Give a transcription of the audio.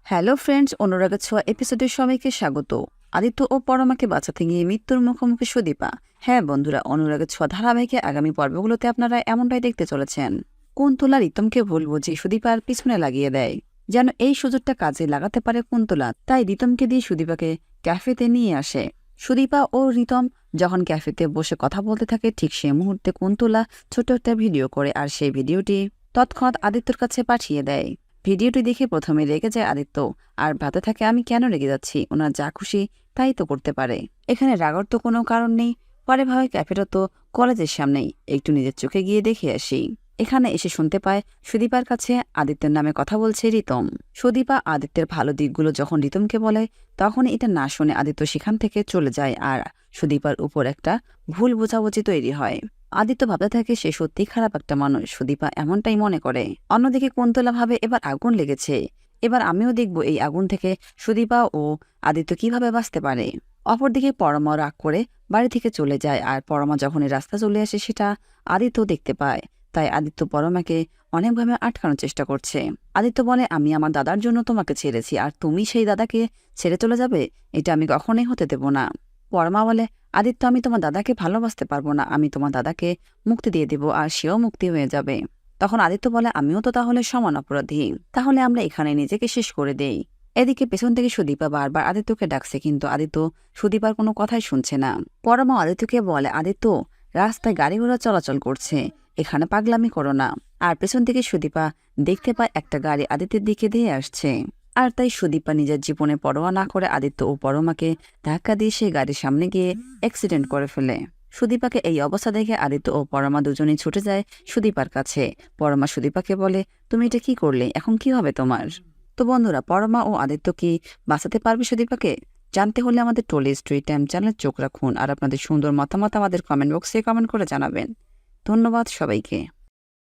Hello friends, অনুরাগের ছোঁয়া এপিসোডের সবাইকে স্বাগত। আদিত্য ও পরমাকে বাঁচাতে গিয়ে মৃত্যুর মুখোমুখি সুদীপা। হ্যাঁ বন্ধুরা, অনুরাগের ছোঁয়া ধারাবাহিকে আগামী পর্বগুলোতে আপনারা এমনটাই দেখতে চলেছেন। কুন্তলা রিতমকে ভুল বুঝে সুদীপার পিছনে লাগিয়ে দেয়, যেন এই সুযোগটা কাজে লাগাতে পারে কুন্তলা। তাই রিতমকে দিয়ে সুদীপাকে ক্যাফেতে নিয়ে আসে। সুদীপা ও রিতম যখন ক্যাফেতে বসে কথা বলতে থাকে, ঠিক সেই মুহূর্তে কুন্তলা ছোট একটা ভিডিও করে, আর সেই ভিডিওটি তৎক্ষণাৎ আদিত্যর কাছে পাঠিয়ে দেয়। ভিডিওটি দেখে প্রথমে রেগে যায় আদিত্য, আর ভাবতে থাকে আমি কেন রেগে যাচ্ছি, ওনার যা খুশি তাই তো করতে পারে, এখানে রাগার তো কোনো কারণ নেই। পরে ভাবে ক্যাফেটা তো কলেজের সামনেই, একটু নিজের চোখে গিয়ে দেখে আসি। এখানে এসে শুনতে পায় সুদীপার কাছে আদিত্যের নামে কথা বলছে রিতম। সুদীপা আদিত্যের ভালো দিকগুলো যখন রিতমকে বলে, তখন এটা না শুনে আদিত্য সেখান থেকে চলে যায়, আর সুদীপার উপর একটা ভুল বোঝাবুঝি তৈরি হয়। আদিত্য ভাবতে থাকে সে সত্যি খারাপ একটা মানুষ, সুদীপা এমনটাই মনে করে। অন্যদিকে কুন্তলা ভাবে এবার আগুন লেগেছে, এবার আমিও দেখব এই আগুন থেকে সুদীপা ও আদিত্য কিভাবে বাঁচতে পারে। অপরদিকে পরমা রাগ করে বাড়ি থেকে চলে যায়, আর পরমা যখন এই রাস্তা চলে আসে সেটা আদিত্য দেখতে পায়। তাই আদিত্য পরমাকে অনেকভাবে আটকানোর চেষ্টা করছে। আদিত্য বলে আমি আমার দাদার জন্য তোমাকে ছেড়েছি, আর তুমি সেই দাদাকে ছেড়ে চলে যাবে, এটা আমি কখনোই হতে দেব না। পরমা বলে আদিত্য আমি তোমার দাদাকে ভালোবাসতে পারবো না, আমি তোমার দাদাকে মুক্তি দিয়ে দেব, আর সেও মুক্তি হয়ে যাবে। তখন আদিত্য বলে আমিও তো তাহলে সমান অপরাধী, তাহলে আমরা এখানে নিজেকে শেষ করে দেই। এদিকে পেছন থেকে সুদীপা বারবার আদিত্যকে ডাকছে, কিন্তু আদিত্য সুদীপার কোনো কথাই শুনছে না। পরমা আদিত্যকে বলে আদিত্য রাস্তায় গাড়ি ঘোড়া চলাচল করছে, এখানে পাগলামি করো না। আর পেছন থেকে সুদীপা দেখতে পায় একটা গাড়ি আদিত্যের দিকে দিয়ে আসছে, আর তাই সুদীপা নিজের জীবনে পরোয়া না করে আদিত্য ও পরমাকে ধাক্কা দিয়ে সে গাড়ির সামনে গিয়ে অ্যাক্সিডেন্ট করে ফেলে। সুদীপাকে এই অবস্থা দেখে আদিত্য ও পরমা দুজনেই ছুটে যায় সুদীপার কাছে। পরমা সুদীপাকে বলে তুমি এটা কি করলে, এখন কি হবে তোমার? তো বন্ধুরা, পরমা ও আদিত্য কি বাঁচাতে পারবে সুদীপাকে? জানতে হলে আমাদের টলি স্টোরি টাইম চ্যানেল চোখ রাখুন, আর আপনাদের সুন্দর মতামত আমাদের কমেন্ট বক্সে কমেন্ট করে জানাবেন। ধন্যবাদ সবাইকে।